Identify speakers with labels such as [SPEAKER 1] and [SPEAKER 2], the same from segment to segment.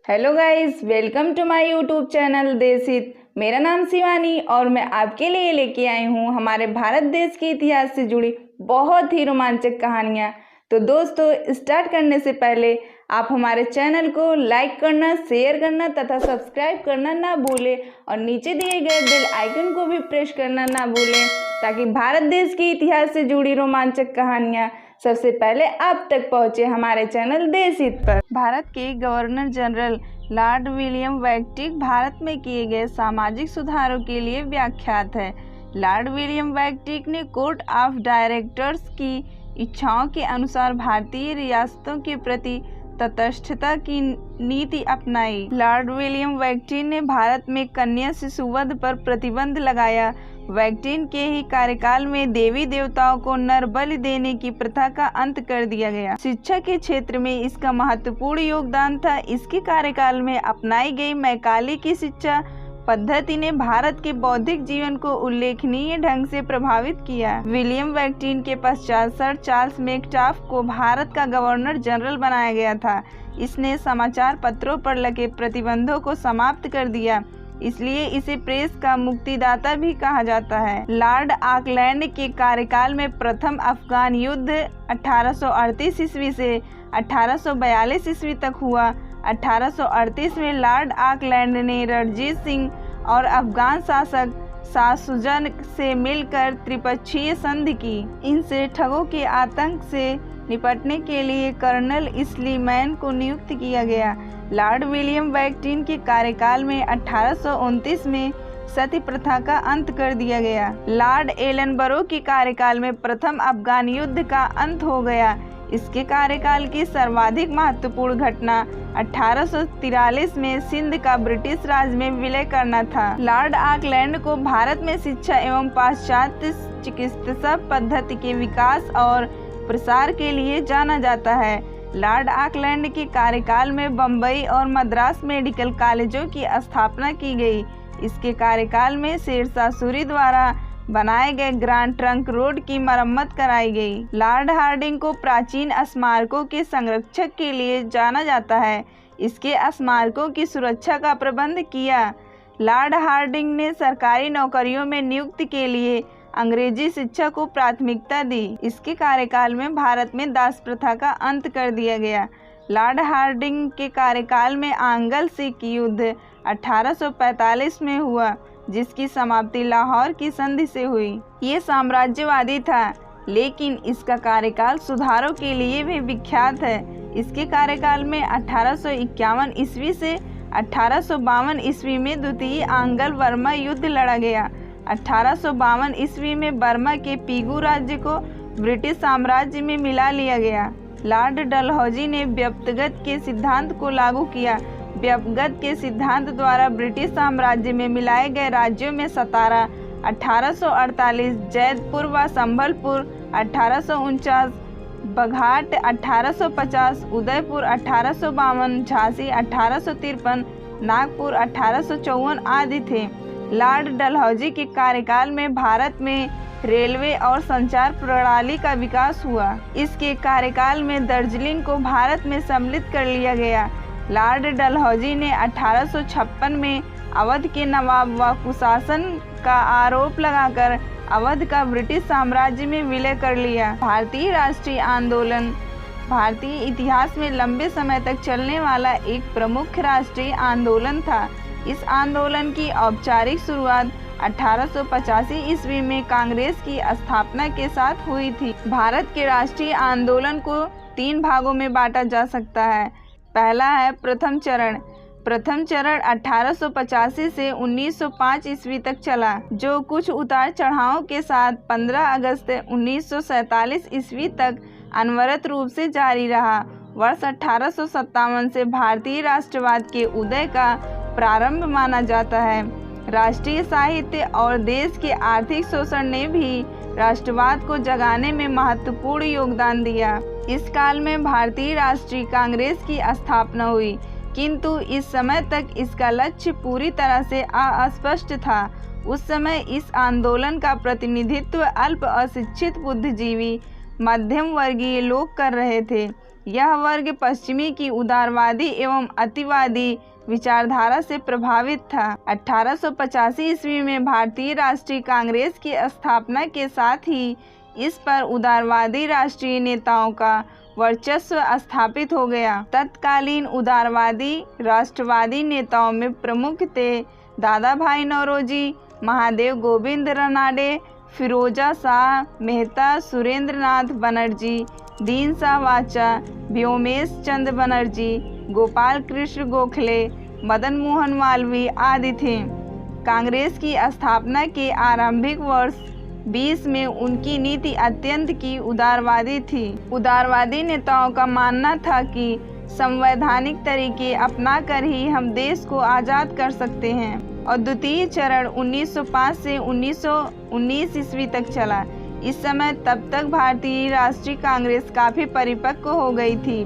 [SPEAKER 1] Hello guys, welcome to my YouTube channel Deshit. मेरा नाम शिवानी और मैं आपके लिए लेके आई हूँ हमारे भारत देश के इतिहास से जुड़ी बहुत ही रोमांचक कहानियाँ। तो दोस्तों, स्टार्ट करने से पहले आप हमारे चैनल को लाइक करना, शेयर करना तथा सब्सक्राइब करना ना भूलें और नीचे दिए गए बेल आइकन को भी प्रेस करना ना भूलें ताकि भारत देश के इतिहास से जुड़ी रोमांचक कहानियाँ सबसे पहले आप तक पहुंचे हमारे चैनल देशित पर। भारत के गवर्नर जनरल लॉर्ड विलियम वैक्टिक भारत में किए गए सामाजिक सुधारों के लिए विख्यात है। लॉर्ड विलियम वैक्टिक ने कोर्ट ऑफ डायरेक्टर्स की इच्छाओं के अनुसार भारतीय रियासतों के प्रति तटस्थता की नीति अपनाई। लॉर्ड विलियम वैक्टिक ने भारत में कन्या शिशुवध पर प्रतिबंध लगाया। वैक्टिक के ही कार्यकाल में देवी देवताओं को नर बलि देने की प्रथा का अंत कर दिया गया। शिक्षा के क्षेत्र में इसका महत्वपूर्ण योगदान था। इसके कार्यकाल में अपनाई गई मैकाले की शिक्षा पद्धति ने भारत के बौद्धिक जीवन को उल्लेखनीय ढंग से प्रभावित किया। विलियम वैक्टिक के पश्चात सर चार्ल्स मैकटाफ को भारत का गवर्नर जनरल बनाया गया था। इसने समाचार पत्रों पर लगे प्रतिबंधों को समाप्त कर दिया, इसलिए इसे प्रेस का मुक्तिदाता भी कहा जाता है। लॉर्ड ऑकलैंड के कार्यकाल में प्रथम अफगान युद्ध 1838 ईस्वी से 1842 ईस्वी तक हुआ। 1838 में लॉर्ड ऑकलैंड ने रणजीत सिंह और अफगान शासक शाहसुजा से मिलकर त्रिपक्षीय संधि की। इनसे ठगों के आतंक से निपटने के लिए कर्नल स्लीमैन को नियुक्त किया गया। लॉर्ड विलियम वैक्टिक के कार्यकाल में 1829 में सती प्रथा का अंत कर दिया गया। लॉर्ड एलनबरो के कार्यकाल में प्रथम अफगान युद्ध का अंत हो गया। इसके कार्यकाल की सर्वाधिक महत्वपूर्ण घटना 1843 में सिंध का ब्रिटिश राज में विलय करना था। लॉर्ड ऑकलैंड को भारत में शिक्षा एवं पाश्चात्य चिकित्सा पद्धति के विकास और प्रसार के लिए जाना जाता है। लॉर्ड ऑकलैंड के कार्यकाल में बम्बई और मद्रास मेडिकल कॉलेजों की स्थापना की गई। इसके कार्यकाल में शेरशाह सूरी द्वारा बनाए गए ग्रैंड ट्रंक रोड की मरम्मत कराई गई। लॉर्ड हार्डिंग को प्राचीन स्मारकों के संरक्षक के लिए जाना जाता है। इसके स्मारकों की सुरक्षा का प्रबंध किया। लॉर्ड हार्डिंग ने सरकारी नौकरियों में नियुक्ति के लिए अंग्रेजी शिक्षा को प्राथमिकता दी। इसके कार्यकाल में भारत में दास प्रथा का अंत कर दिया गया। लॉर्ड हार्डिंग के कार्यकाल में आंग्ल सिख युद्ध 1845 में हुआ, जिसकी समाप्ति लाहौर की संधि से हुई। ये साम्राज्यवादी था, लेकिन इसका कार्यकाल सुधारों के लिए भी विख्यात है। इसके कार्यकाल में 1851 ईस्वी से 1852 ईस्वी में द्वितीय आंग्ल बर्मा युद्ध लड़ा गया। 1852 ईस्वी में बर्मा के पीगू राज्य को ब्रिटिश साम्राज्य में मिला लिया गया। लॉर्ड डलहौजी ने व्यक्तिगत के सिद्धांत को लागू किया। व्यक्तिगत के सिद्धांत द्वारा ब्रिटिश साम्राज्य में मिलाए गए राज्यों में सतारा 1848, जैतपुर व संबलपुर 1849, बघाट 1850, उदयपुर 1852, झांसी 1853, नागपुर 1854 आदि थे। लॉर्ड डलहौजी के कार्यकाल में भारत में रेलवे और संचार प्रणाली का विकास हुआ। इसके कार्यकाल में दार्जिलिंग को भारत में सम्मिलित कर लिया गया। लॉर्ड डलहौजी ने 1856 में अवध के नवाब व कुशासन का आरोप लगाकर अवध का ब्रिटिश साम्राज्य में विलय कर लिया। भारतीय राष्ट्रीय आंदोलन भारतीय इतिहास में लंबे समय तक चलने वाला एक प्रमुख राष्ट्रीय आंदोलन था। इस आंदोलन की औपचारिक शुरुआत 1885 ईस्वी में कांग्रेस की स्थापना के साथ हुई थी। भारत के राष्ट्रीय आंदोलन को 3 भागों में बांटा जा सकता है। पहला है प्रथम चरण। प्रथम चरण 1885 से 1905 ईस्वी तक चला, जो कुछ उतार चढ़ावों के साथ 15 अगस्त 1947 ईस्वी तक अनवरत रूप से जारी रहा। वर्ष 1857 से भारतीय राष्ट्रवाद के उदय का प्रारंभ माना जाता है। राष्ट्रीय साहित्य और देश के आर्थिक शोषण ने भी राष्ट्रवाद को जगाने में महत्वपूर्ण योगदान दिया। इस काल में भारतीय राष्ट्रीय कांग्रेस की स्थापना हुई, किंतु इस समय तक इसका लक्ष्य पूरी तरह से अस्पष्ट था। उस समय इस आंदोलन का प्रतिनिधित्व अल्प अशिक्षित बुद्धिजीवी मध्यम वर्गीय लोग कर रहे थे। यह वर्ग पश्चिमी की उदारवादी एवं अतिवादी विचारधारा से प्रभावित था। 1885 ईस्वी में भारतीय राष्ट्रीय कांग्रेस की स्थापना के साथ ही इस पर उदारवादी राष्ट्रीय नेताओं का वर्चस्व स्थापित हो गया। तत्कालीन उदारवादी राष्ट्रवादी नेताओं में प्रमुख थे दादा भाई नौरोजी, महादेव गोविंद रानडे, फिरोजा शाह मेहता, सुरेंद्र नाथ बनर्जी, दीन शाह वाचा, व्योमेश चंद्र बनर्जी, गोपाल कृष्ण गोखले, मदन मोहन मालवीय आदि थे। कांग्रेस की स्थापना के आरंभिक वर्ष 20 में उनकी नीति अत्यंत की उदारवादी थी। उदारवादी नेताओं का मानना था कि संवैधानिक तरीके अपनाकर ही हम देश को आज़ाद कर सकते हैं और द्वितीय चरण 1905 से 1919 ईस्वी तक चला। इस समय तब तक भारतीय राष्ट्रीय कांग्रेस काफ़ी परिपक्व हो गई थी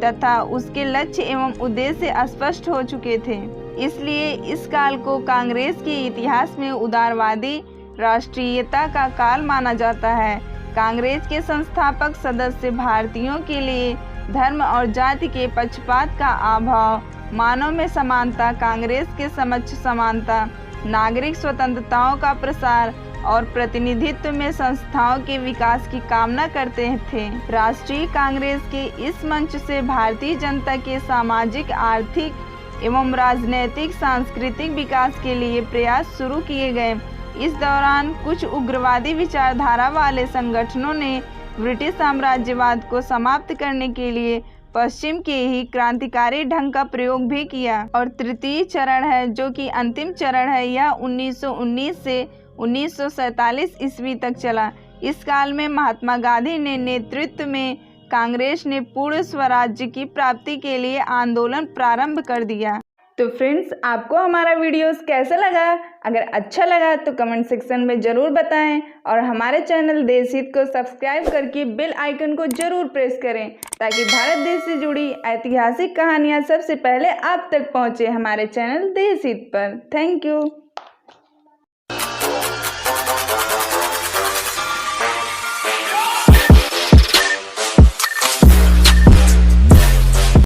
[SPEAKER 1] तथा उसके लक्ष्य एवं उद्देश्य स्पष्ट हो चुके थे। इसलिए इस काल को कांग्रेस के इतिहास में उदारवादी राष्ट्रीयता का काल माना जाता है। कांग्रेस के संस्थापक सदस्य भारतीयों के लिए धर्म और जाति के पक्षपात का अभाव, मानव में समानता, कांग्रेस के समक्ष समानता, नागरिक स्वतंत्रताओं का प्रसार और प्रतिनिधित्व में संस्थाओं के विकास की कामना करते थे। राष्ट्रीय कांग्रेस के इस मंच से भारतीय जनता के सामाजिक, आर्थिक एवं राजनैतिक सांस्कृतिक विकास के लिए प्रयास शुरू किए गए। इस दौरान कुछ उग्रवादी विचारधारा वाले संगठनों ने ब्रिटिश साम्राज्यवाद को समाप्त करने के लिए पश्चिम के ही क्रांतिकारी ढंग का प्रयोग भी किया। और तृतीय चरण है जो कि अंतिम चरण है, यह 1919 से 1947 ईस्वी तक चला। इस काल में महात्मा गांधी ने नेतृत्व में कांग्रेस ने पूर्ण स्वराज्य की प्राप्ति के लिए आंदोलन प्रारंभ कर दिया। तो फ्रेंड्स, आपको हमारा वीडियोस कैसा लगा? अगर अच्छा लगा तो कमेंट सेक्शन में ज़रूर बताएं और हमारे चैनल देशहित को सब्सक्राइब करके बेल आइकन को ज़रूर प्रेस करें ताकि भारत देश से जुड़ी ऐतिहासिक कहानियां सबसे पहले आप तक पहुंचे हमारे चैनल देशहित पर। Thank you.